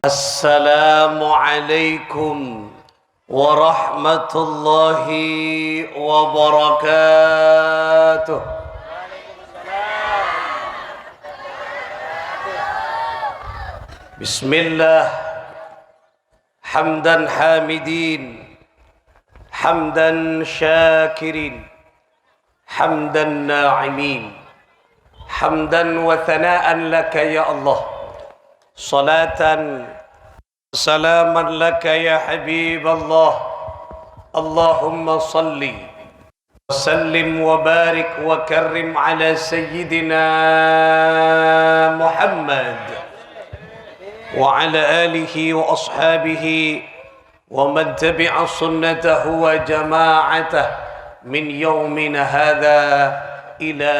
Assalamualaikum warahmatullahi wabarakatuh. Bismillah. Hamdan hamidin, hamdan syakirin, hamdan na'imin, hamdan wa thana'an laka ya Allah. Salatan salaman laka ya habib Allah. Allahumma salli wa sallim wa barik wa karrim ala sayyidina Muhammad wa ala alihi wa ashabihi wa man tabi'a sunnatahu wa jama'atah min yawmina hadha ila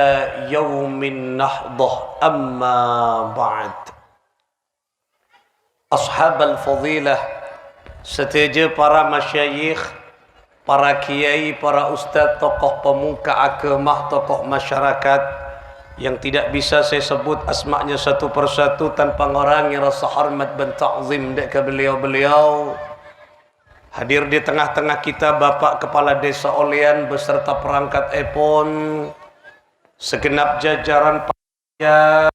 yawmin nahdah, amma ba'd. Ashab al-fadilah, seteja para masyayikh, para kiai, para ustaz, tokoh pemuka agama, tokoh masyarakat yang tidak bisa saya sebut asma'nya satu persatu tanpa mengurangi rasa hormat dan ta'zim ke beliau-beliau. Hadir di tengah-tengah kita Bapak Kepala Desa Olean beserta perangkat EPON, segenap jajaran panitia,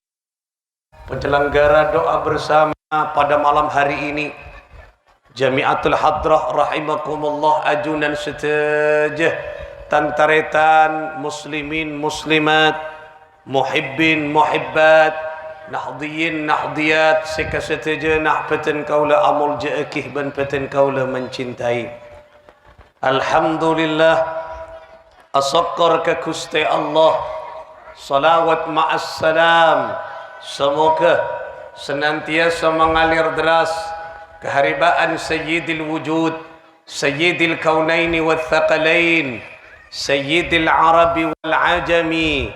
penyelenggara doa bersama pada malam hari ini, Jamiatul Hadrah rahimakumullah ajunan seteja, tantaretan muslimin muslimat, muhibbin muhibbat, nahdiyin nahdiyat, seka seteja nak peten kaula amul jaakih ban peten kaula mencintai. Alhamdulillah, asakkar ke Gusti Allah, salawat ma'as salam, semoga senantiasa mengalir deras keharibaan Sayyidil Wujud, Sayyidil Kaunaini wal Thaqalain, Sayyidil Arabi wal Ajami,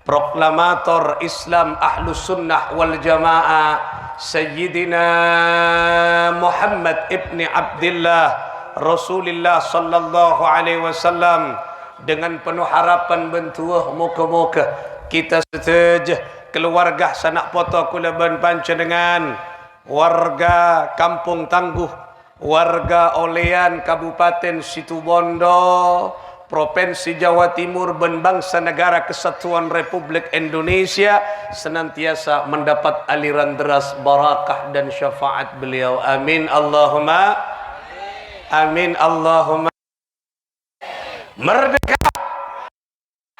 proklamator Islam Ahlus Sunnah wal Jamaah, Sayyidina Muhammad ibni Abdillah Rasulullah sallallahu alaihi wasallam. Dengan penuh harapan bentuah moga-moga kita setuju keluarga sanak poto Kulaban Pancenengan, warga Kampung Tangguh, warga Olean Kabupaten Situbondo, Provinsi Jawa Timur dan bangsa negara Kesatuan Republik Indonesia senantiasa mendapat aliran deras barakah dan syafaat beliau. Amin Allahumma amin Allahumma. Merdeka,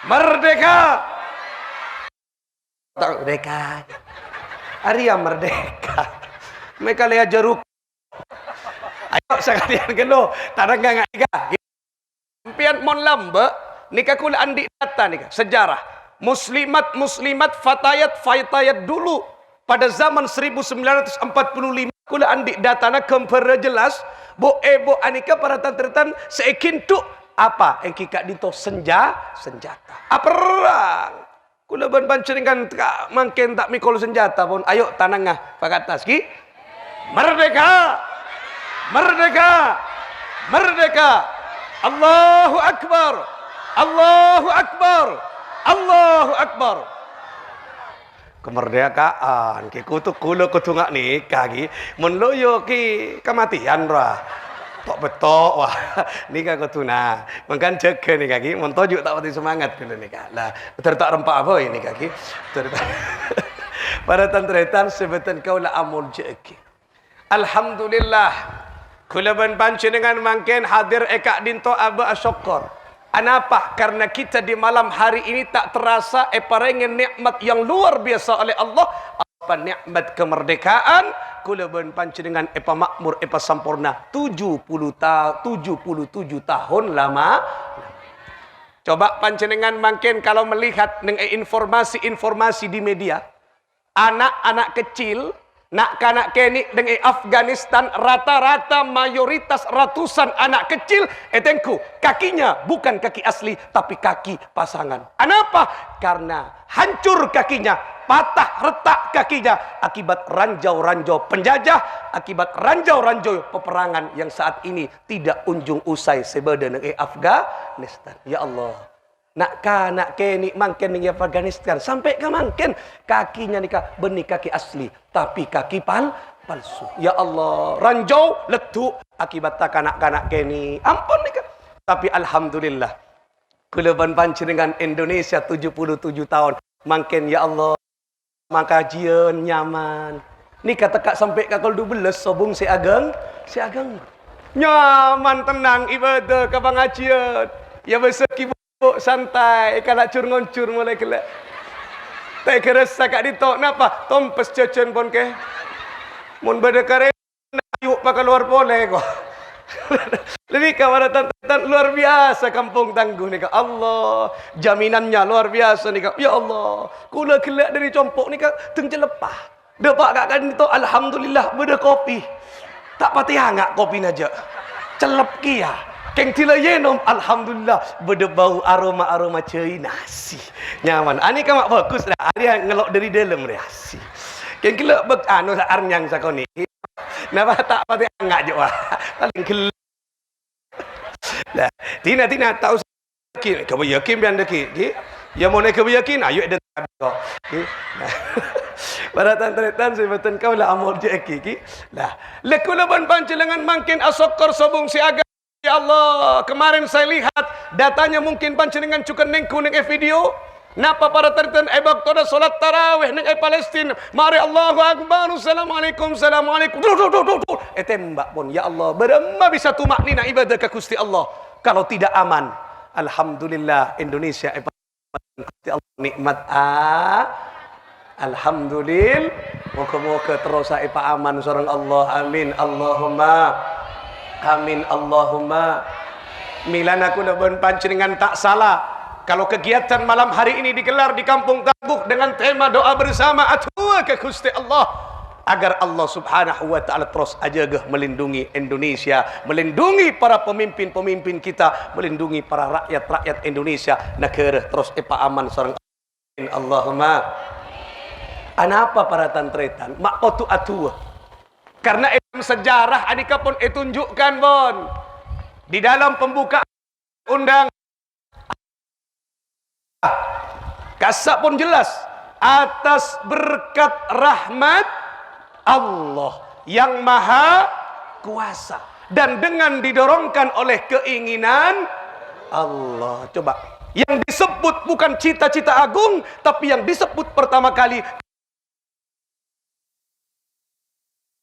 merdeka, merdeka, Arya merdeka. Mereka lihat jeruk. Ayo sekalian gelo, tarang nggak iga. Impian mon lamba, nikah kula andi data nikah sejarah. Muslimat fatayat dulu pada zaman 1945 kula andi data na kempera jelas bo anika para tanteretan seekintu apa yang kika dito senjata. Perang. Kula ban panceringan mangken tak mikol senjata pun. Ayo tanangah pakatas ki. Merdeka. Merdeka. Merdeka. Allahu Akbar. Allahu Akbar. Allahu Akbar. Kemerdekaan ki kutu kula kutungak nikah ki mun loyo ki kematian ra. Tok betok wah nikah kutuna. Mangkan jaga nikah ki mun tojuk tak pati semangat kula nikah. Lah betul tak rempak apa ini kaki. Para tantretan sebetan kaula amul jaga. Alhamdulillah kula ban panjenengan mangken hadir ekak dinto aba asyukur. Anapa? Karena kita di malam hari ini tak terasa parengen nikmat yang luar biasa oleh Allah. Apa nikmat kemerdekaan? Kula ban panjenengan makmur sampurna 77 tahun lama. Coba panjenengan mungkin kalau melihat informasi-informasi di media, anak-anak kecil nak kanak keni dengan Afghanistan rata-rata mayoritas ratusan anak kecil etengku kakinya bukan kaki asli tapi kaki pasangan. Kenapa? Karena hancur kakinya, patah retak kakinya akibat ranjau-ranjau penjajah, akibat ranjau-ranjau peperangan yang saat ini tidak unjung usai sebeda dengan Afghanistan. Ya Allah. Nak keni mangken ning Afghanistan sampai ke mangken kakinya nikah benih kaki asli tapi kaki palsu. Ya Allah, ranjau letuk akibat kanak-kanak kini. Ampun nih. Tapi alhamdulillah, kula panjenengan Indonesia 77 tahun. Makin ya Allah, makajian nyaman. Ni kata kak sampai kakol 12 sobung si ageng. Nyaman tenang ibadah ke pengajian. Ya besok kibuk santai kalau cur ngoncur mulai kelak. Tak kira sakak ditok napa? Tompes cecen pon ke. Mun berdekare yuk pakai luar boleh kok. Jadi kawan tan luar biasa kampung tangguh ni Allah, jaminannya luar biasa ni ya Allah, kula kelak dari compok ni teng celepah. Dapat kat kan itu alhamdulillah beda kopi. Tak pati hangat kopi naja. Celep kia. Keng tila yenom alhamdulillah beda bau aroma cai nasi. Nyaman. Ani kan mak bagus dah. Ari ngelok dari dalam reasi. Keng kila bek anu sa arnyang sakoni. Napa tak pati hangat je wah. Paling kela. Lah, tina tak usah yakin. Kau yakin biar deki. Ya mau nak kau yakin ayo ada kau. Para tantretan sebatan kau lah amor je ki. Lah, lekulaban pancelengan makin asokor sobung si agak. Ya Allah, kemarin saya lihat datanya mungkin pancelengan cukan nengku neng video. Napa para tantretan ebak toda solat tarawih neng Palestin. Mari Allahu Akbar. Assalamualaikum. Tembak pun ya Allah, beremma bisa tumak nina ibadah ke Gusti Allah. Kalau tidak aman, alhamdulillah Indonesia Allah nikmat alhamdulillah. Moga-moga terus pak aman sareng Allah. Amin Allahumma. Amin Allahumma. Milan aku nebon panjenengan tak salah kalau kegiatan malam hari ini digelar di Kampung Tangguh dengan tema doa bersama atua ke Gusti Allah agar Allah Subhanahu wa taala terus ajaga melindungi Indonesia, melindungi para pemimpin-pemimpin kita, melindungi para rakyat-rakyat Indonesia, negara terus aman sareng Allahumma. Anapa para tantretan mak otu atua karena dalam sejarah anika pun tunjukkan bon di dalam pembukaan undang kasap pun jelas atas berkat rahmat Allah yang maha kuasa dan dengan didorongkan oleh keinginan Allah. Coba yang disebut bukan cita-cita agung, tapi yang disebut pertama kali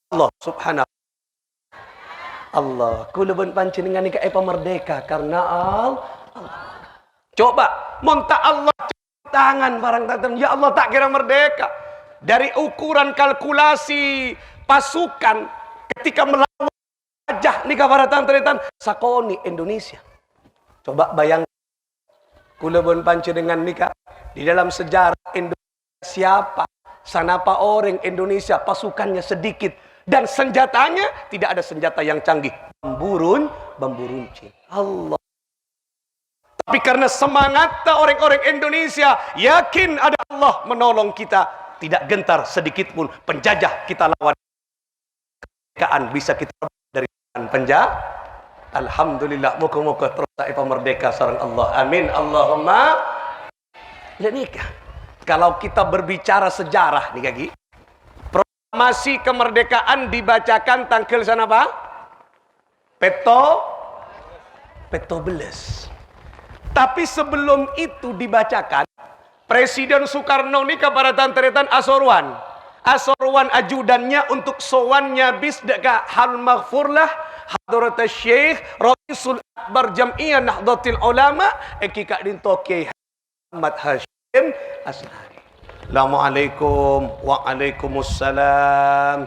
Allah Subhanahu Allah. Kula ben panjenengan ni kae merdeka karena Allah. Coba monta Allah tangan barang tangan ya Allah tak kira merdeka. Dari ukuran kalkulasi pasukan ketika melawan gajah ni para tantretan sakoni Indonesia. Coba bayang kula bon panjenengan nika di dalam sejarah Indonesia siapa sanapa orang Indonesia pasukannya sedikit dan senjatanya tidak ada senjata yang canggih, bambu runcing. Allah. Tapi karena semangat orang-orang Indonesia yakin ada Allah menolong kita, tidak gentar sedikit pun penjajah kita lawan. Kemerdekaan bisa kita dari penjajah. Alhamdulillah, moga-moga terus merdeka sareng Allah. Amin Allahumma. Nikah. Kalau kita berbicara sejarah nih kaki, proklamasi kemerdekaan dibacakan tanggal sana apa? Peto belas. Tapi sebelum itu dibacakan, Presiden Soekarno ini kepada tantretan Asorwan ajudannya untuk sowannya bis deka hal maghfurlah Hadrat Syekh Raisul Akbar Jam'iyah Nahdlatul Ulama Kika Dintoke Ahmad Hashim Asnari. Assalamualaikum. Waalaikumsalam.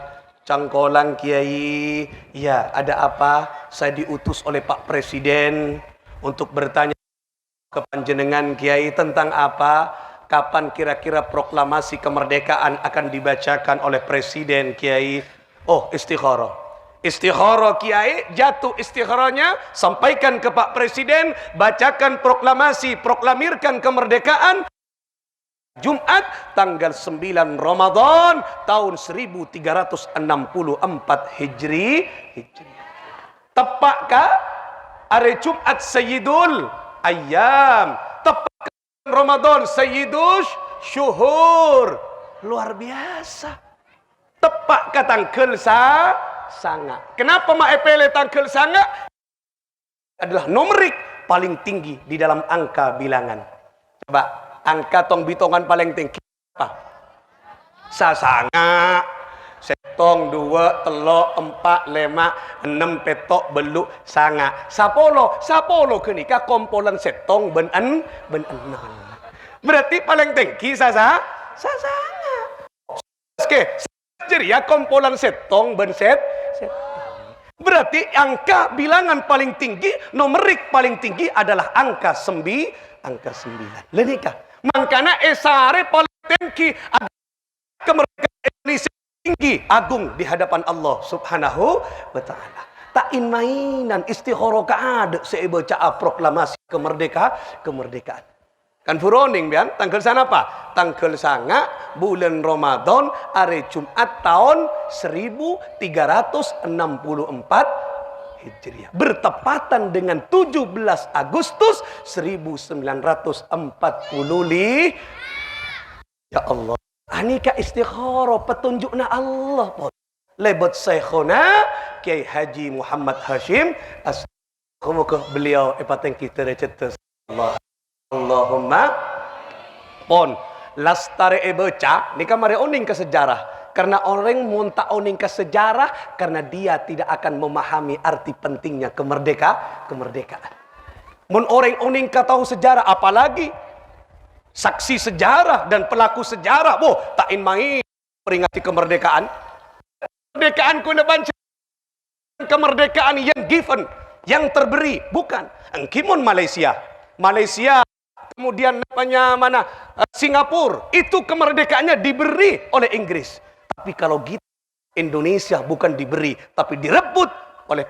Cangkolang Kiai. Ya, ada apa? Saya diutus oleh Pak Presiden untuk bertanya ke panjenengan Kiai tentang apa? Kapan kira-kira proklamasi kemerdekaan akan dibacakan oleh Presiden Kiai? Oh, istikharah. Istikharah Kiai, jatuh istikharahnya, sampaikan ke Pak Presiden, bacakan proklamasi, proklamirkan kemerdekaan Jumat tanggal 9 Ramadan tahun 1364 Hijri. Tepakkah hari Jumat Sayyidul Ayyam? Tepakkah Ramadan Sayyidus Syuhur? Luar biasa. Tepak ke tangkel sanga. Kenapa mak epele tangkel sanga? Adalah numerik paling tinggi di dalam angka bilangan. Coba angka tong bitongan paling tinggi apa? Sasanga. Setong, dua, telo, empat, lima, enam, petok, beluk, sanga. Sapolo ke nikah kompolan setong ben enam. Berarti paling tinggi sasanga. Oke, jadi ya kompolan setong ben setong. Berarti angka bilangan paling tinggi, numerik paling tinggi adalah angka 9. Lenika. Makanya esare paling tinggi kemerdekaan Indonesia tinggi agung di hadapan Allah Subhanahu wa taala. Tain mainan istihoro kaade sebaca proklamasi kemerdekaan. Kan furoning bian tanggal sana apa? Tanggal sanga bulan Ramadan hari Jumat tahun 1364 Hijriah. Bertepatan dengan 17 Agustus 1945. Ya Allah. Anika istikharah petunjukna Allah pun. Lebat Syekhona Kiai Haji Muhammad Hashim semoga beliau epateng kita recet Allah. Allahumma pon lastare baca nika mari oning ke sejarah karena orang munta oning ke sejarah karena dia tidak akan memahami arti pentingnya kemerdekaan. Mun orang oning ke tahu sejarah apalagi saksi sejarah dan pelaku sejarah, tain main peringati kemerdekaan. Kemerdekaan kuna banca kemerdekaan yang given, yang terberi, bukan. Engkimun Malaysia, kemudian namanya mana Singapura, itu kemerdekaannya diberi oleh Inggris. Tapi kalau kita Indonesia bukan diberi, tapi direbut oleh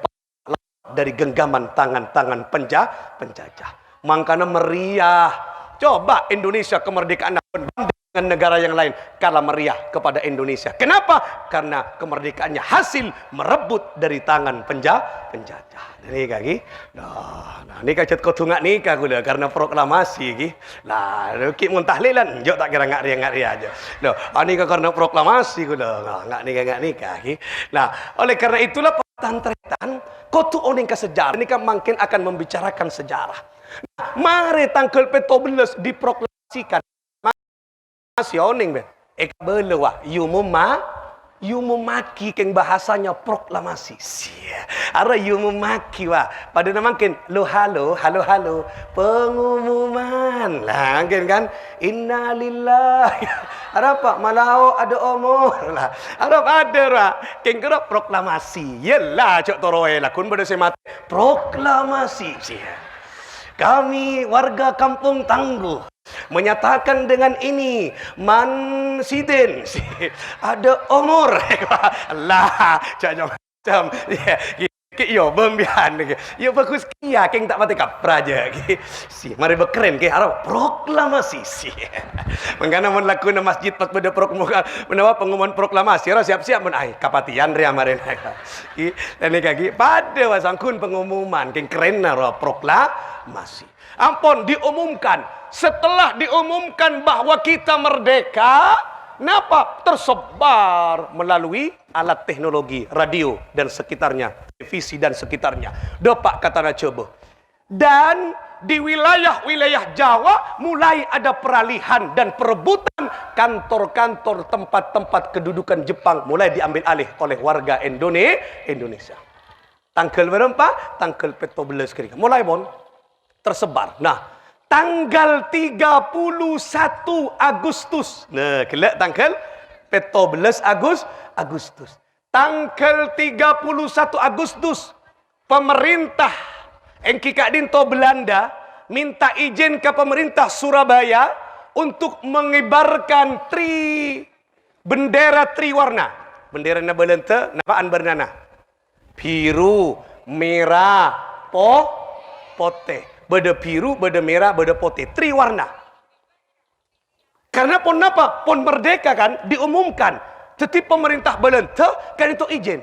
dari genggaman tangan-tangan penjajah. Makanya meriah. Coba Indonesia kemerdekaan dengan negara yang lain kalah meriah kepada Indonesia. Kenapa? Karena kemerdekaannya hasil merebut dari tangan penjajah. Ini kaki. Nah, ini kacat kotungak nikah gula karena proklamasi ki. Lah, ki muntahlilan, jok tak kira ngak aja. Loh, ini karena proklamasi gula ngak nikah ki. Nah, oleh karena itulah tantretan kotu oning ke sejarah ini kan makin akan membicarakan sejarah. Nah, mari tanggal 14 diproklamasikan. Masih oning ben. Belewa yumumaki keng bahasanya proklamasi. Sia. Ara yumumaki wa. Pada namakin lo halo pengumuman. Lah kan innalillahi. Ara apa malau ada omor lah. Ara ada ra. Keng kira proklamasi. Yelah cok toroe lah kun pada semate. Proklamasi. Sia. Kami warga Kampung Tangguh menyatakan dengan ini mansiden ada umur lah jangan macam yo bembian yo bagus kia keng tak mati kapraja si mari bekeren ke harap proklamasi si mengana mun lakuna masjid pas pada pengumuman proklamasi ora siap-siap mun ai kapatian ria maren ki dan kaki pada wasangkun pengumuman keng keren ro proklamasi ampun diumumkan. Setelah diumumkan bahwa kita merdeka, kenapa? Tersebar melalui alat teknologi, radio dan sekitarnya, televisi dan sekitarnya. Depak kata coba. Dan di wilayah-wilayah Jawa mulai ada peralihan dan perebutan kantor-kantor tempat-tempat kedudukan Jepang mulai diambil alih oleh warga Indonesia. Tanggal berapa? Tanggal 14 kira. Mulai tersebar. Nah, tanggal 31 Agustus. Nah, kelak tanggal 14 Agustus. Tanggal 31 Agustus pemerintah Engkikadinto Belanda minta izin ke pemerintah Surabaya untuk mengibarkan bendera triwarna. Bendera Belanda napaan bernana? Biru, merah, putih. Beda biru, beda merah, beda putih. Triwarna. Karena pon apa? Pon merdeka kan diumumkan. Tetapi pemerintah Belanda kan itu izin.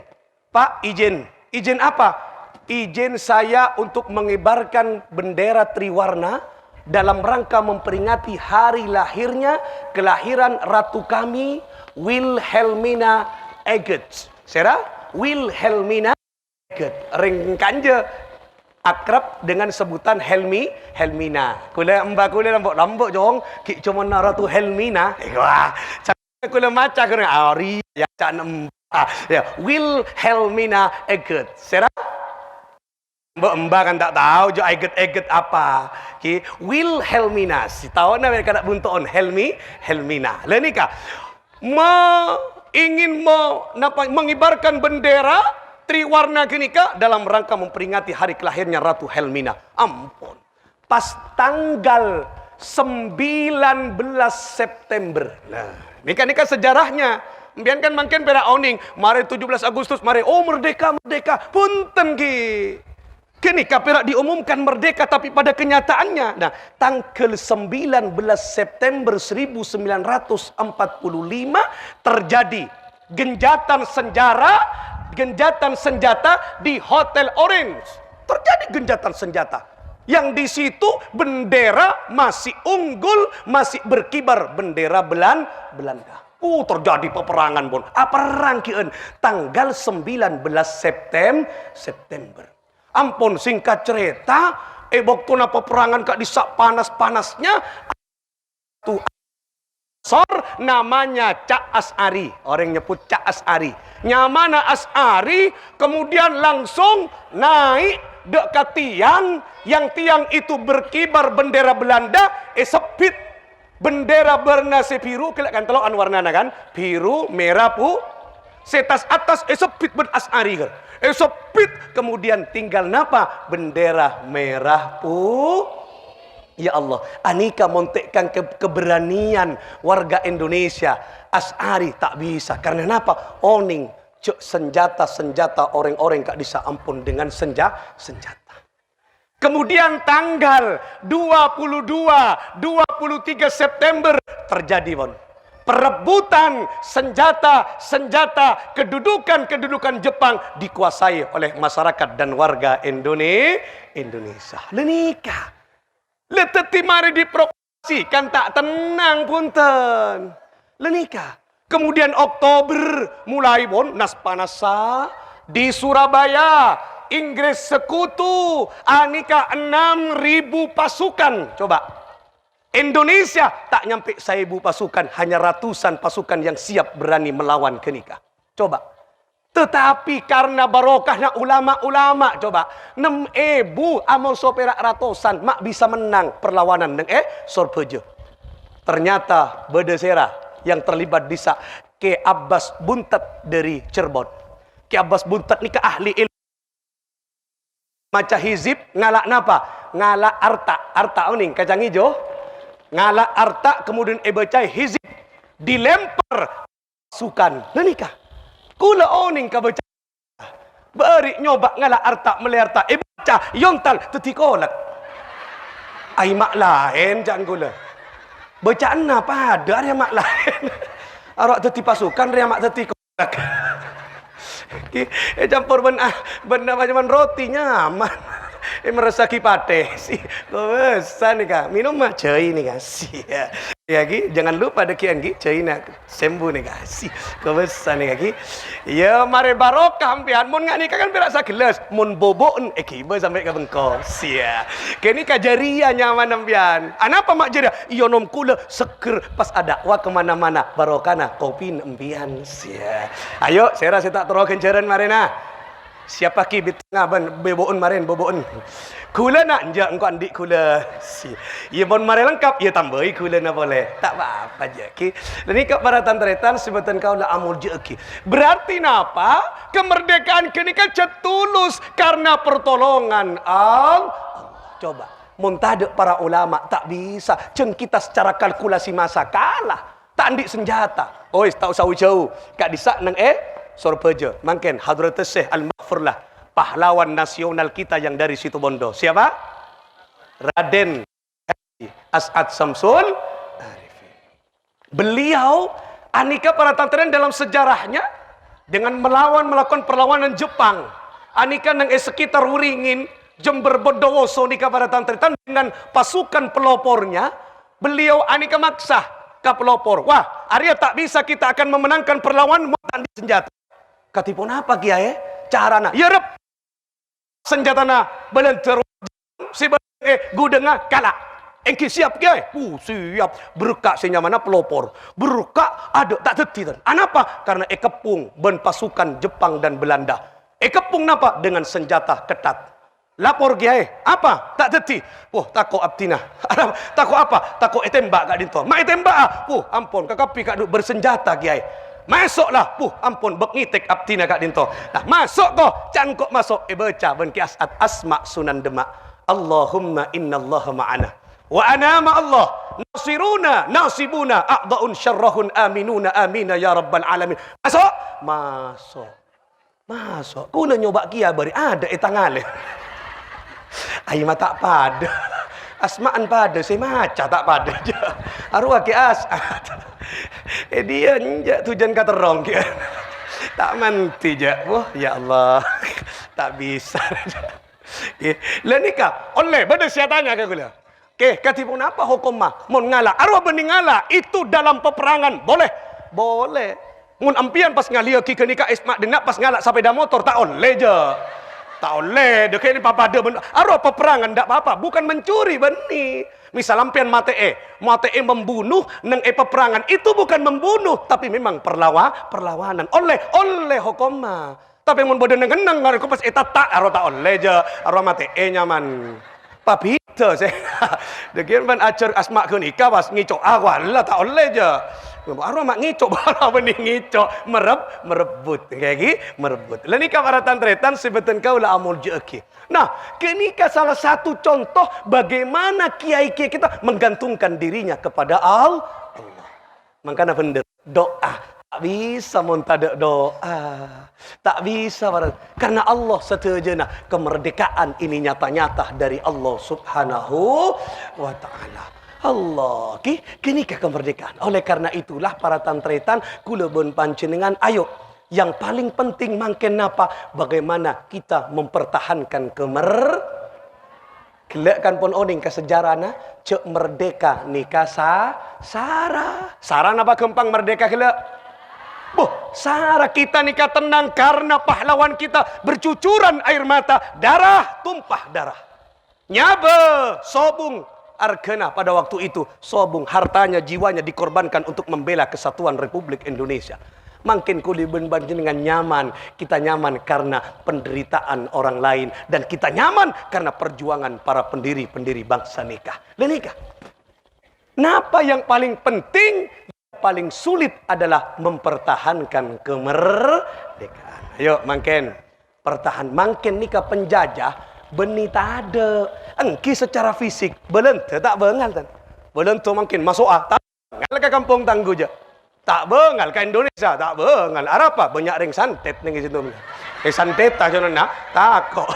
Pak, izin. Izin apa? Izin saya untuk mengibarkan bendera triwarna dalam rangka memperingati hari lahirnya, kelahiran ratu kami, Wilhelmina Eggert. Sera Wilhelmina Eggert. Ringkanja akrab dengan sebutan Helmina. Kula mbak kula lambok jong ki cuma Ratu Helmina. Wah, kula maca kena ari ya cak ya Wilhelmina Eggert. Sera Mbak kan tak tahu jo Eggert apa. Ki Wilhelmina. Si tahu na mereka nak buntuon Helmina. Lah nikah ingin mengibarkan bendera triwarna kenika dalam rangka memperingati hari kelahirnya Ratu Helmina. Ampun. Pas tanggal 19 September. Nah, nikah sejarahnya. Mbian kan makin pera oning. Mari 17 Agustus, mari merdeka. Punten ki. Kini kapira diumumkan merdeka, tapi pada kenyataannya, nah, tanggal 19 September 1945 terjadi genjatan senjata di Hotel Orange. Terjadi genjatan senjata. Yang di situ bendera masih unggul, masih berkibar bendera Belanda. Terjadi peperangan pun. Perang kieun tanggal 19 September. Ampun, singkat cerita, waktu na peperangan kak disak panas-panasnya, tuh namanya Cak As'ari. Orang nyebut Cak As'ari. Nyamana As'ari, kemudian langsung naik dekat tiang, yang tiang itu berkibar bendera Belanda, sepit bendera bernasi biru, kelihatan telok warnanya kan, biru, merah, setas atas, sepit ber As'ari kan. Sepit kemudian tinggal napa bendera merah ya Allah, anika montekkan keberanian warga Indonesia. As'ari tak bisa karena napa oning senjata orang-orang kak bisa ampun dengan senjata. Kemudian tanggal 23 September terjadi perebutan senjata kedudukan Jepang dikuasai oleh masyarakat dan warga Indonesia. Lenika leteti mari diproklamasi kan tak tenang punten. Lenika kemudian Oktober mulai nas panasa di Surabaya, Inggris sekutu anika 6.000 pasukan. Coba Indonesia tak nyampe 1.000 pasukan, hanya ratusan pasukan yang siap berani melawan kenika. Coba. Tetapi karena barokahnya ulama-ulama, coba 6.000 amal soperak ratusan mak bisa menang perlawanan dengan Sorpejo. Ternyata bedesera yang terlibat bisa Ke Abbas Buntat dari Cirebon. Ke Abbas Buntat ni ke ahli ilmu maca hizib ngalak napa? Ngalak arta uning kacang hijau. Ngalak arta kemudian baca hizib dilempar pasukan. Nikah kula oning ka baca beri nyoba ngalak arta melerta baca yontal tetikolak ai mak lain jangan kula bacaan apa ada dia mak lain arak teti pasukan dia mak tetikolak campur benda macam roti nyaman. Merasa kipate si kebesan nih kak minum mah cai nih kak si ya ki jangan lupa ada kian ki cai nak sembuh nih kak si kebesan nih kak ki ya mari barokah ampian mun nggak nikah kan berasa gelas mun boboen kiba sampai ke bengkok si ya kini kajaria nyaman ampian anapa mak jaria iyo nom kula seger pas ada wah kemana-mana barokana kopi ampian si ya ayo saya tak terokan jaran marina. Siapa ki ngaban beboon maren boboon. Kula nak njak engko andik kula. Si. Ye bon mare lengkap ye tambahi kula na boleh. Tak apa-apa je ki. Ini kak para tantretan sebutan kau la amul je ki. Berarti napa? Kemerdekaan kini kan cetulus karena pertolongan Allah. Coba muntade para ulama tak bisa ceng kita secara kalkulasi masa kalah. Tak andik senjata. Oi tak usah jauh. Kak disak nang Sorpejo, mungkin Hadrat Syekh Al-Maghfurlah, pahlawan nasional kita yang dari situ Bondo. Siapa? Raden As'ad Samsul Arifin. Beliau anika para tantren dalam sejarahnya dengan melakukan perlawanan Jepang. Anika nang sekitar Wuringin, Jember Bondowoso nika para tantretan dengan pasukan pelopornya, beliau anika maksah ke pelopor. Wah, Arya tak bisa kita akan memenangkan perlawanan muatan di senjata. katipun apa kiai carana ya rep senjatana belencer si gudenga kalah engki siap kiai siap berkak senyamana pelopor berkak ada tak teti anapa karena ekepung ben pasukan Jepang dan Belanda ekepung napa dengan senjata ketat lapor kiai apa tak teti tako abtina tako apa tako tembak gak dinto mak tembak ampun kakapi kak bersenjata kiai masuklah ampun bek ngitek abtina kak dinto nah masuk kok can kok masuk baca ben kiasat asma sunan demak Allahumma innallaha ma'ana wa ana ma'allah nasiruna nasibuna a'daun syarrahun aminuna amina ya rabbal alamin masuk kuna nyoba kia bari ada etangale ai mata pada asmaan pada saya maca tak pada je arwah ki dia njak tujuan kata rong kia tak manti je ya Allah tak bisa lah nikah oleh benda saya tanya ke kula katipun apa hukum mah mun ngalah arwah bening ngalah itu dalam peperangan boleh mun ampian pas ngalia ki nikah ismak denak pas ngalah sampai dah motor tak oleh je tak oleh dek ini papa ada arwah peperangan ndak apa-apa bukan mencuri benih misal ampian mate membunuh neng peperangan itu bukan membunuh tapi memang perlawanan oleh hukum mah tapi mun bodoh ngenang ngaruh pas eta tak arwah tak oleh je arwah mate nyaman papi itu saya dekian ban acar asma ke nikah pas ngicok lah tak oleh je arwah mak ngicok bala benih ngicok merebut kayak gini merebut lah nikah para tantretan sebeten kau lah amul jeki nah kenikah salah satu contoh bagaimana kiai kita menggantungkan dirinya kepada Allah makanya bener doa tak bisa mun tak doa tak bisa karena Allah setujana kemerdekaan ini nyata-nyata dari Allah subhanahu wa ta'ala Allah kini kemerdekaan oleh karena itulah para tantretan kula bon panjenengan ayo yang paling penting mangken apa bagaimana kita mempertahankan kelekkan pun oning ke sejarahna cek merdeka nikah sarana apa gempang merdeka kelek Sara kita nikah tenang karena pahlawan kita bercucuran air mata, darah tumpah darah. Nyabe sobung argana pada waktu itu, sobung hartanya, jiwanya dikorbankan untuk membela kesatuan Republik Indonesia. Makin kuli dengan nyaman, kita nyaman karena penderitaan orang lain dan kita nyaman karena perjuangan para pendiri bangsa nikah. Dan nikah. Napa yang paling penting? Paling sulit adalah mempertahankan kemerdekaan. Ayo mangken pertahan mangken nikah penjajah benih tak ada engki secara fisik belente tak bengal tan belente mangkin masuk tak bengal ke kampung tangguh je tak bengal ke Indonesia tak bengal apa banyak ring santet ning situ santet tak jona takok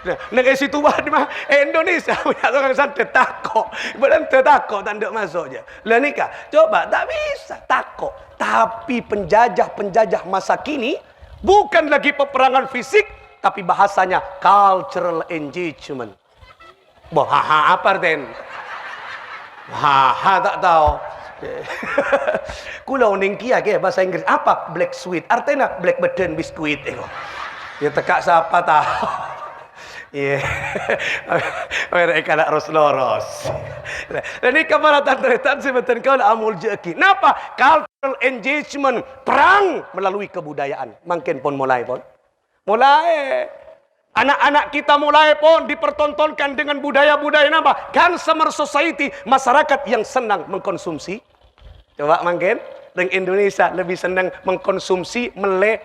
neng situ mah Indonesia punya orang santet takok belente takok tak ndak masuk je lah nikah coba tak bisa takok tapi penjajah masa kini bukan lagi peperangan fisik tapi bahasanya cultural engagement. Apa den? Tak tahu. Kula uning kia ke bahasa Inggris apa? Black sweet. Artinya black badan biskuit ya tekak siapa tahu. Iya. Mereka nak loros. Dan ini kemaratan tretan sebetulnya kau amul jeki. Napa? Cultural engagement, perang melalui kebudayaan. Makin pun mulai. Anak-anak kita mulai pun dipertontonkan dengan budaya-budaya apa? Consumer society, masyarakat yang senang mengkonsumsi. Coba makin, orang Indonesia lebih senang mengkonsumsi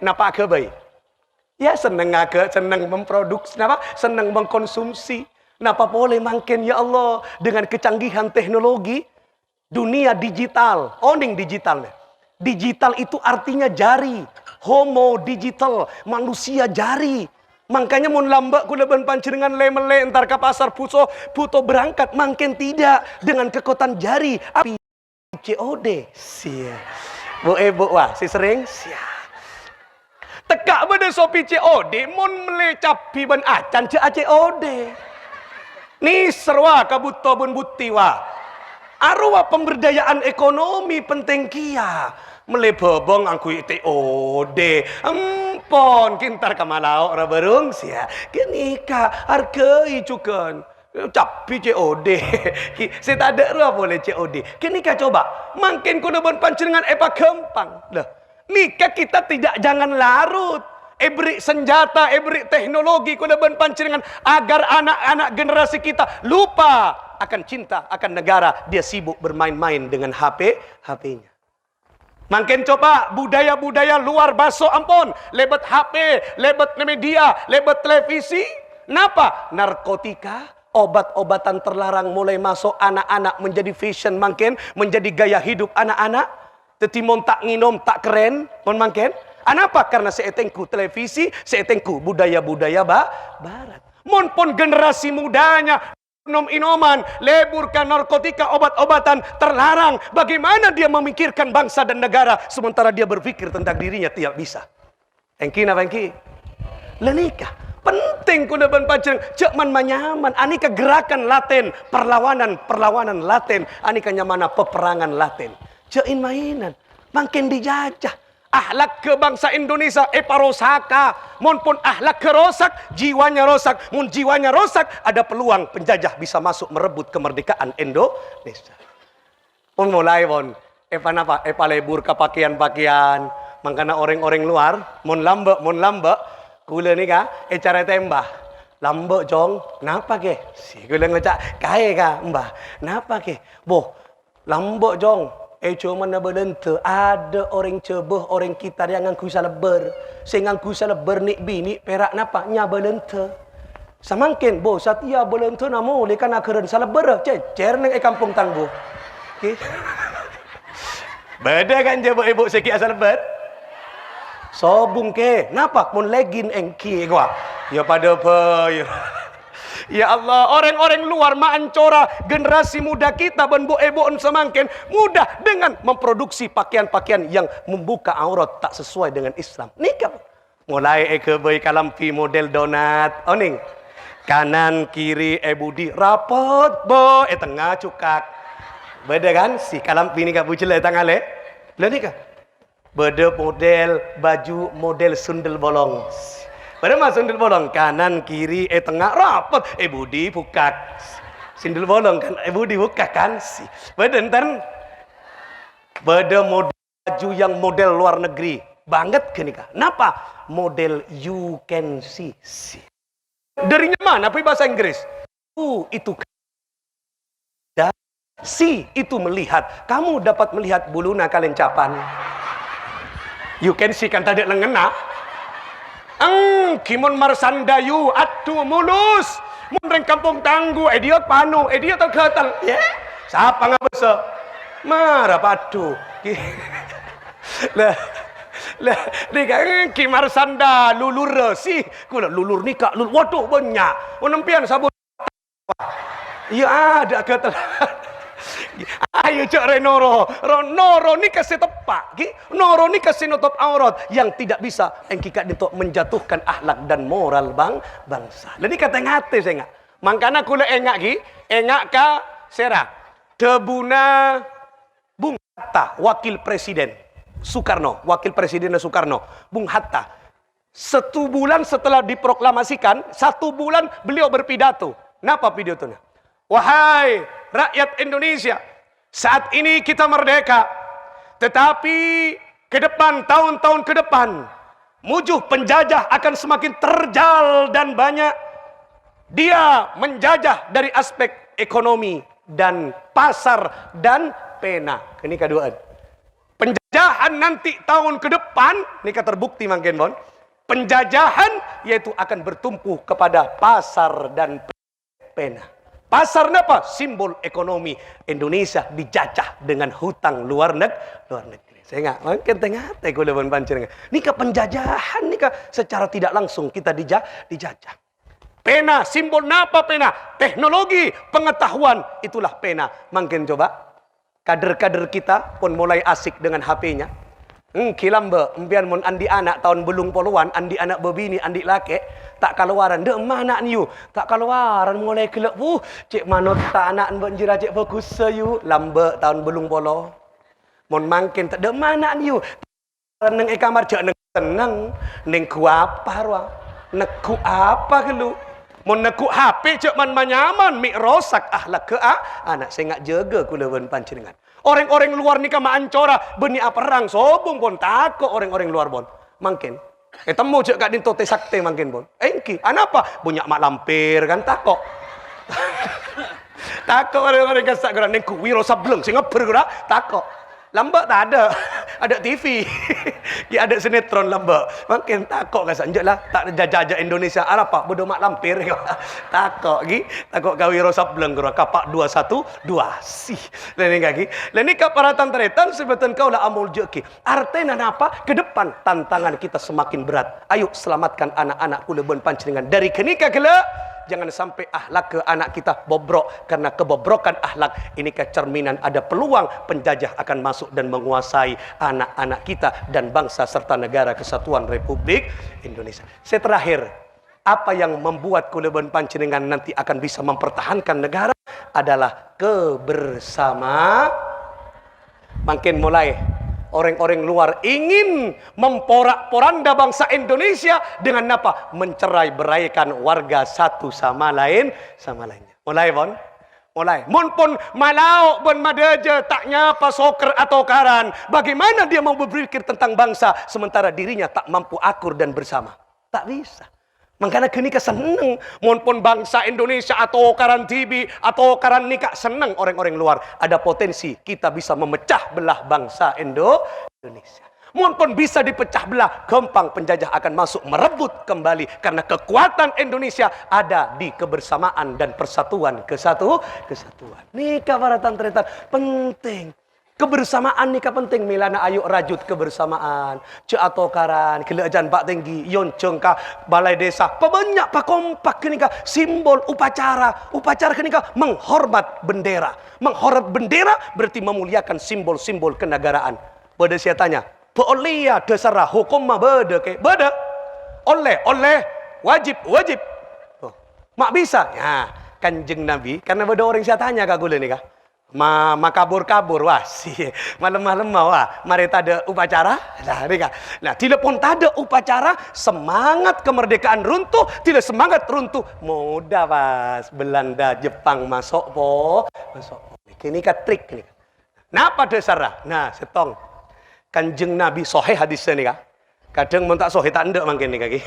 napa kebaik. Ya senang memproduksi, senang mengkonsumsi. Napa boleh makin ya Allah dengan kecanggihan teknologi dunia digital, oning digital. Digital itu artinya jari. Homo digital, manusia jari. Makanya mun lambak kula ban panjenengan lemele entar ke pasar puto berangkat makin tidak dengan kekuatan jari. Api COD. Sia. Bu wah si sering sia. Tekak bade sopi COD mun melecapi ban acan COD. Ni serwa kabuto bun butiwa. Arwah pemberdayaan ekonomi penting kia. Melebobong angku TOD pon kintar kamalau ora berung sia kenika hargai cukan tapi COD saya tak ada lah boleh COD kenika coba makin kuno bon pancengan epa gampang lah nikah kita tidak jangan larut beri senjata, beri teknologi kuda ben pancingan agar anak-anak generasi kita lupa akan cinta, akan negara. Dia sibuk bermain-main dengan HP-nya. Makin coba budaya-budaya luar baso ampun, lebet HP, lebet media, lebet televisi. Napa? Narkotika, obat-obatan terlarang mulai masuk anak-anak menjadi fashion makin, menjadi gaya hidup anak-anak. Tetimon tak nginom tak keren, mon makin. Kenapa? Karena seetengku televisi, seetengku budaya-budaya barat. Mon pun generasi mudanya inoman, leburkan narkotika, obat-obatan terlarang. Bagaimana dia memikirkan bangsa dan negara sementara dia berpikir tentang dirinya tidak bisa. Engki napa engki? Lenika. Penting kuda ban paceng cek man manyaman anika gerakan laten, perlawanan laten, anika nyamana peperangan laten. Cekin mainan, makin dijajah. Ahlak ke bangsa Indonesia parosaka. Mun pun ahlak kerosak, jiwanya rosak. Mun jiwanya rosak, ada peluang penjajah bisa masuk merebut kemerdekaan Indonesia. Pun mulai pun napa lebur ke pakaian-pakaian. Makanya orang-orang luar mun lambe kula ni ka cara tembah. Lambe jong, napa ke? Si kula ngecak kae ka mbah. Napa ke? Boh, lambe jong. Cuma na belente ada orang cebeh orang kita yang ngangku saleber sing ngangku saleber nik bini perak napa nya belente samangkin bo satia belente namo lekan akeren saleber cecer nang kampung tangguh okey beda kan je ibu sikit saleber sobung ke napa mun legin engki gua ya pada apa ya ya Allah, orang-orang luar maancora generasi muda kita ben bo-eboon semangkin mudah dengan memproduksi pakaian-pakaian yang membuka aurat tak sesuai dengan Islam. Nikah mulai ke bayi kalampi model donat, oning kanan kiri budi rapot bo tengah cukak. Beda kan si kalampi ni ka bucele tangale. Lah nikah. Beda model baju model sundel bolong. Pada masa sundel bolong kanan kiri tengah rapat budi bukat sundel bolong kan budi bukat kan si beda model baju yang model luar negeri banget ke nikah napa model you can see darinya mana apa bahasa Inggris itu si itu melihat kamu dapat melihat buluna kalencapan you can see kan tadi lengena Kimon marsandayu atu mulus mun kampung tangguh dia panu dia terketal ya siapa ngabesa marah padu lah ki marsanda lulur sih kula lulur nikah waduh banyak menempian sabun ya ada ketel ayo cak renoro ni kasih tepak noro ni kasih nutup aurat yang tidak bisa engkikat untuk menjatuhkan akhlak dan moral bangsa jadi kata ngate saya enggak makanya kula engak ka sera tebuna Bung Hatta wakil presiden Soekarno Bung Hatta 1 bulan setelah diproklamasikan 1 bulan beliau berpidato napa pidatonya wahai rakyat Indonesia, saat ini kita merdeka, tetapi ke depan, tahun-tahun ke depan, musuh penjajah akan semakin terjal dan banyak. Dia menjajah dari aspek ekonomi dan pasar dan pena. Ini keduaan. Penjajahan nanti tahun ke depan, ini terbukti makin bon. Penjajahan yaitu akan bertumpu kepada pasar dan pena. Pasar apa? Simbol ekonomi Indonesia dijajah dengan hutang luar negeri. Saya enggak mungkin tengah teko leban pancing. Nika penjajahan nika secara tidak langsung kita dijajah. Pena simbol napa pena? Teknologi, pengetahuan itulah pena. Mungkin coba kader-kader kita pun mulai asik dengan HP-nya. Kilambe empian mun andi anak tahun belum poluan, andi anak bebini, andi laki tak kaluaran dek mana niu tak kaluaran mulai kelak cik manot tak anak banjira cik fokus sayu lambe tahun belum polo mun mangkin tak dek mana niu neng kamar cik neng seneng ning ku apa ruang neku apa kelu mau neku HP cek man manyaman mik rosak ahlak ke anak saya ngak jaga kulawan panjenengan. Orang-orang luar nikah maancora beni apa perang sobong pun takut orang-orang luar bon mungkin temu cek kak dinto te sakte mungkin bon engki anapa banyak mak lampir kan takut takut orang-orang kasak gerak nengku wiro sableng sing bergerak takut lambat tak ada TV ya ada sinetron lambat makin takut kasak njek lah tak jajah Indonesia apa bodoh mak lampir takut gi takut kau wiro sableng gerak kapak 212 sih lain kaki lain ka paratan teretan sebetan kau lah amul jeki artinya apa ke depan tantangan kita semakin berat. Ayo selamatkan anak-anak kulaban panjenengan dari kenika kelak. Jangan sampai akhlak ke anak kita bobrok. Karena kebobrokan akhlak ini kecerminan ada peluang penjajah akan masuk dan menguasai anak-anak kita dan bangsa serta negara kesatuan Republik Indonesia. Saya terakhir, apa yang membuat kulaban panjenengan nanti akan bisa mempertahankan negara adalah kebersamaan. Makin mulai orang-orang luar ingin memporak-poranda bangsa Indonesia dengan apa? Mencerai-beraikan warga satu sama lainnya. Mulai bon? Mulai. Mun pun malau bon madaja taknya apa soker atau karan. Bagaimana dia mau berpikir tentang bangsa sementara dirinya tak mampu akur dan bersama? Tak bisa. Makanya kini keseneng pun bangsa Indonesia atau karan tibi atau karan nikah seneng orang-orang luar. Ada potensi kita bisa memecah belah bangsa Indonesia. Pun bisa dipecah belah, gampang penjajah akan masuk merebut kembali karena kekuatan Indonesia ada di kebersamaan dan persatuan kesatuan. Nikah para tantretan penting. Kebersamaan nikah penting milana ayo rajut kebersamaan. Ce atau karan kelajaan pak tinggi yon cengka balai desa. Banyak pak kompak kenika simbol upacara. Upacara kenika menghormat bendera. Menghormat bendera berarti memuliakan simbol-simbol kenegaraan. Beda saya tanya, boleh ya dasarah hukum mah beda ke? Beda. Oleh wajib. Oh, mak bisa. Ya, Kanjeng Nabi karena beda orang saya tanya kak gue nikah. Kabur wah sih malam-malam wah mari tada upacara nah tidak pun tada upacara semangat kemerdekaan runtuh tidak semangat runtuh mudah pas Belanda Jepang masuk ini kan trik ini napa dasarnya nah setong Kanjeng Nabi sahih hadisnya nih kak kadang mau tak sahih tak ndak mungkin nih kaki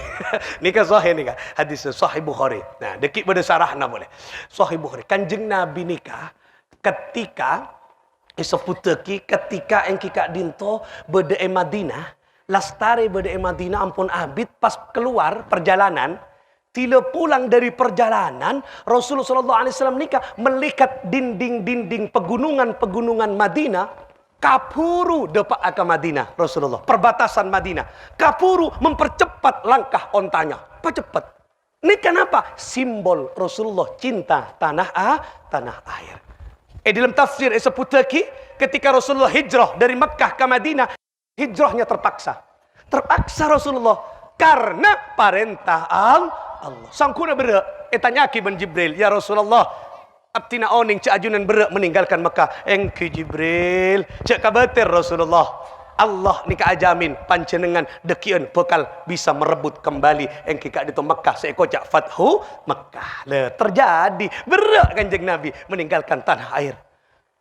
nih kan sahih nih kak hadis sahih Bukhari nah dekik berdasarahna boleh sahih Bukhari Kanjeng Nabi nikah ketika disebuteki ketika engki kak dinto bede Madinah lastare bede Madinah ampun abid pas keluar perjalanan tila pulang dari perjalanan Rasulullah SAW nikah melihat dinding-dinding pegunungan Madinah kapuru depak ke Madinah Rasulullah perbatasan Madinah kapuru mempercepat langkah ontanya percepat ini kenapa simbol Rasulullah cinta tanah air. Dalam tafsir sebutaki ketika Rasulullah hijrah dari Mekah ke Madinah, hijrahnya terpaksa. Terpaksa Rasulullah karena perintah Allah. Sangkuna berak, tanya ki ben Jibril, ya Rasulullah, abtina oning cak ajunan berak meninggalkan Mekah. Engki Jibril, cak kabatir Rasulullah. Allah ni ajamin panjenengan dekian bekal bisa merebut kembali engki kak di Mekah seekocak fathu Mekah. Le terjadi berak Kanjeng Nabi meninggalkan tanah air.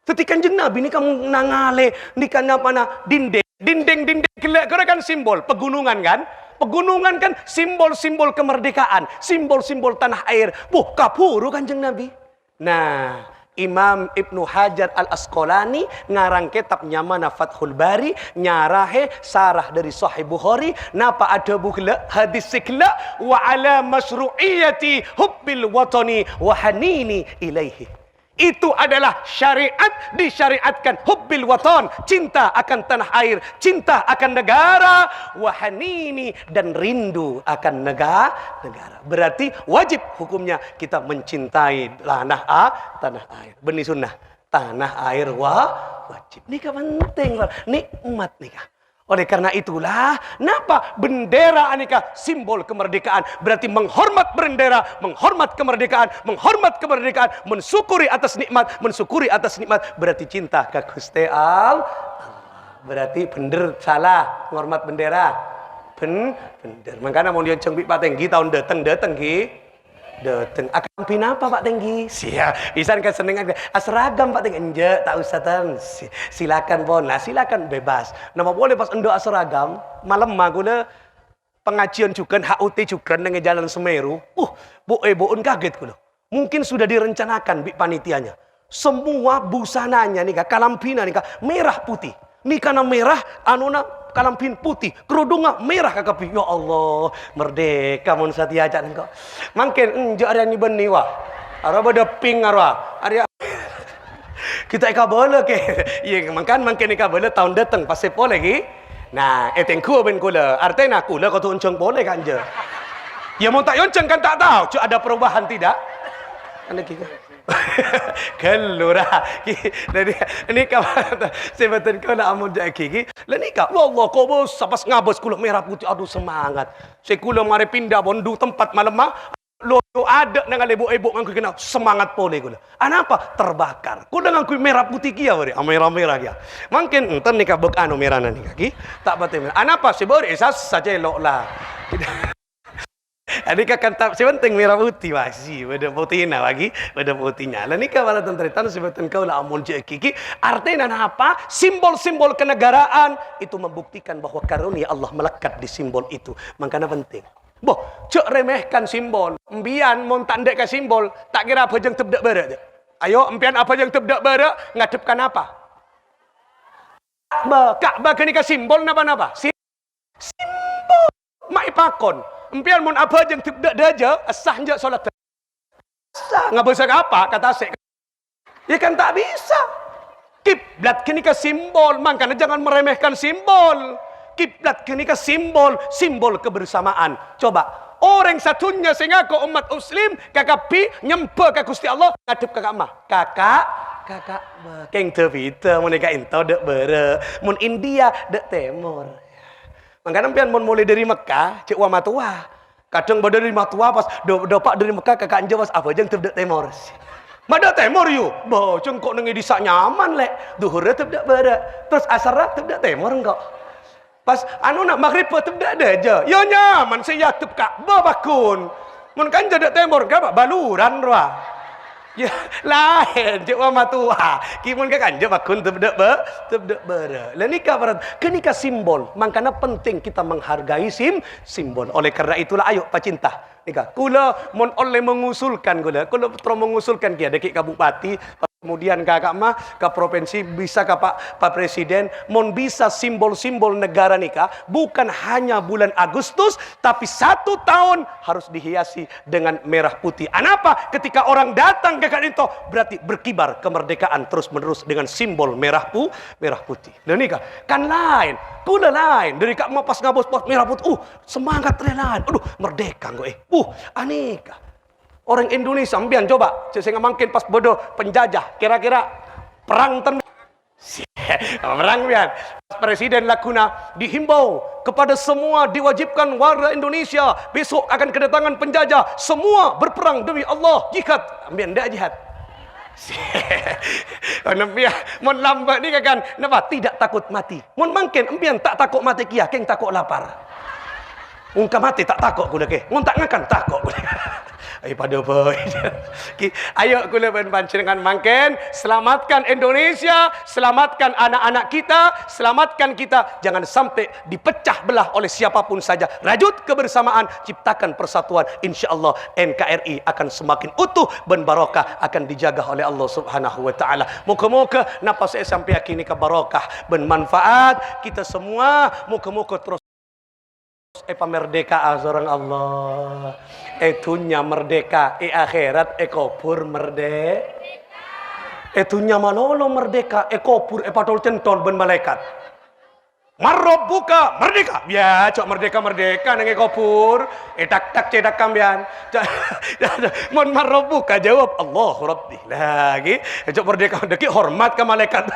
Ketika Kanjeng Nabi ni kamu nangale ni kan mana dinding kelak kan simbol pegunungan kan? Pegunungan kan simbol-simbol kemerdekaan, simbol-simbol tanah air. Kapuru Kanjeng Nabi. Nah, Imam Ibnu Hajar Al-Asqalani ngarang kitab nyamana Fathul Bari nyarahe sarah dari Sahih Bukhari napa ada bukla hadis sikla wa ala masyru'iyati hubbil watani wa hanini ilaihi. Itu adalah syariat disyariatkan hubbil watan cinta akan tanah air cinta akan negara wahanini dan rindu akan negara berarti wajib hukumnya kita mencintai tanah air benih sunnah tanah air wajib nikah penting nikmat nikah. Oleh karena itulah, napa bendera aneka simbol kemerdekaan berarti menghormat bendera, menghormat kemerdekaan, mensyukuri atas nikmat berarti cinta ke Gusti Allah. Berarti bener salah menghormat bendera. Bener. Makanya mau dionceng Pak Tenggi tahun dateng ki. Dateng. Akan pinapa Pak Tenggi? Siap. Isan kan seneng seragam Pak Tenggi. Enggak, tak usah tan. Silakan pon. Nah, silakan bebas. Nama boleh pas endo seragam, malam aku le pengajian juga HUT juga nang Jalan Semeru. Boon kaget kulo. Mungkin sudah direncanakan bi panitianya. Semua busananya nih kalampina nih merah putih. Nih karena merah anuna kalampin putih, kerudungnya merah kakapi. Ya Allah, merdeka mun satya aja engkau. Mangken enjo area ni beni wah. Ara bada pink arwa. Area kita eka bola ke. Iya, mangken eka bola tahun datang pas sepo lagi. Nah, etengku ben kula. Artinya kula kau tu unceng boleh kan je. Ya mau tak unceng kan tak tahu, cuma ada perubahan tidak? Anda kira. Kalura dari ini kawan sebetulnya kau nak amun jak gigi lah ni kau wallah kau bos pas ngabos kulo merah putih aduh semangat sekulo mari pindah bondu tempat malam lo ada nang ibu ngangku kena semangat pole kulo anapa terbakar kulo ngangku merah putih kia bari merah kia mungkin enten nikah bek anu merah nani kaki tak batin anapa sebor esas saja elok lah. Adik akan tak sebenting merah putih masih pada putihnya lagi pada putihnya. Lah nikah pada tentritan sebetulnya kau lah amun cek kiki. Artinya apa? Simbol-simbol kenegaraan itu membuktikan bahwa karunia Allah melekat di simbol itu. Makanya penting. Boh, cek remehkan simbol. Empian mon tandek ke simbol. Tak kira apa yang tebdak berak. Ayo, empian apa yang tebdak berak? Ngadepkan apa? Ka'bah kenika simbol napa-napa? Simbol. Mai pakon. Empian mon apa yang tidak daja sah je solat. Sah nggak bisa apa kata sek. Ya kan tak bisa. Kiblat kini ke simbol, makanya jangan meremehkan simbol. Kiblat kini ke simbol kebersamaan. Coba orang satunya sehingga ke umat muslim kakak pi nyempe ke Gusti Allah ngadep kakak mah. Kakak keng tevita mun ka ento dek bere mun India dek timur. Makanya pian mun mulai dari Mekah, cek wa matua. Kadang pada dari matua pas dopak dari Mekah kakak anje pas apa jeng tebdak timur. Mada timur yu. Bo cengkok nengi disak nyaman lek. Duhur tebdak bara. Terus asar tebdak timur engkau. Pas anu nak maghrib tebdak ada aja. Yo nyaman saya teb Ka'bah bakun. Mun kan tebdak timur gapa baluran roa. Ya lain cek wa matua kimun ka kanja bakun tebdak bara lah nikah barat kenika simbol makanya penting kita menghargai simbol oleh karena itulah ayo pacinta nikah kula mon oleh mengusulkan kula mengusulkan kia dekik ka bupati kemudian kakak mah ke provinsi bisa ke Pak Presiden mon bisa simbol-simbol negara nikah bukan hanya bulan Agustus tapi 1 tahun harus dihiasi dengan merah putih. Anapa? Ketika orang datang ke itu berarti berkibar kemerdekaan terus menerus dengan simbol merah putih. Dan nikah kan lain, kula lain dari kak mau pas ngabos merah putih, semangat lain, aduh merdeka kok anika. Orang Indonesia ambian coba saya ngamakin pas bodoh penjajah kira-kira perang perang bian Presiden Lakuna dihimbau kepada semua diwajibkan warga Indonesia besok akan kedatangan penjajah semua berperang demi Allah jihad ambian dak jihad mon lambat ni kan napa tidak takut mati mon mangken ambian tak takut mati kia keng takut lapar ungka mati tak takut kuda ke mun tak ngakan takut kuda pada boy. Ayo kula panjenengan mangken selamatkan Indonesia, selamatkan anak-anak kita, selamatkan kita jangan sampai dipecah belah oleh siapapun saja. Rajut kebersamaan, ciptakan persatuan. Insyaallah NKRI akan semakin utuh dan barokah akan dijaga oleh Allah Subhanahu wa taala. Moga-moga napa saya sampai kini ke barokah ben manfaat kita semua. Moga-moga terus pamerdekaan seorang Allah etunya merdeka akhirat kubur merdeka etunya manolo merdeka kubur patol centol ben malaikat marrobuka merdeka ya cok merdeka nang kubur tak cedak kambian mon marrobuka jawab Allah rabbi lagi cok merdeka deki hormat ke malaikat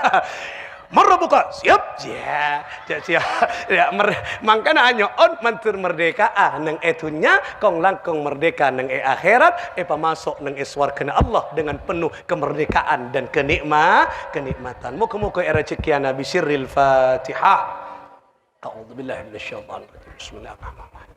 marrobuka siap ya mangkana anyo on mantur merdeka nang etunya kong langkong merdeka nang akhirat pamasok nang swargana Allah dengan penuh kemerdekaan dan kenikmatan. Muga-muga era cekiana bisirril Fatihah. A'udzubillahi minasyaitonir rajim. Bismillahirrahmanirrahim.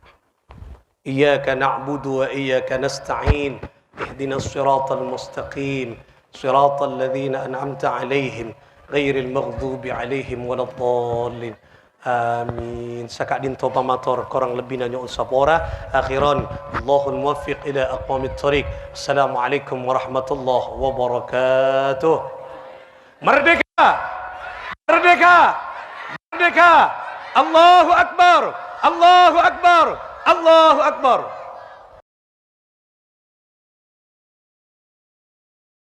Iyyaka na'budu wa iyyaka nasta'in. Ihdinas siratal mustaqim. Siratal ladzina an'amta 'alaihim ghairil maghdubi 'alaihim waladdallin. Amin. Sakak din topa mator korang lebih nanya unsapora. Akhiran, Allahul muwaffiq ila aqwamit thariq. Assalamualaikum warahmatullahi wabarakatuh. Merdeka! Merdeka! Merdeka! Allahu Akbar! Allahu Akbar! Allahu Akbar!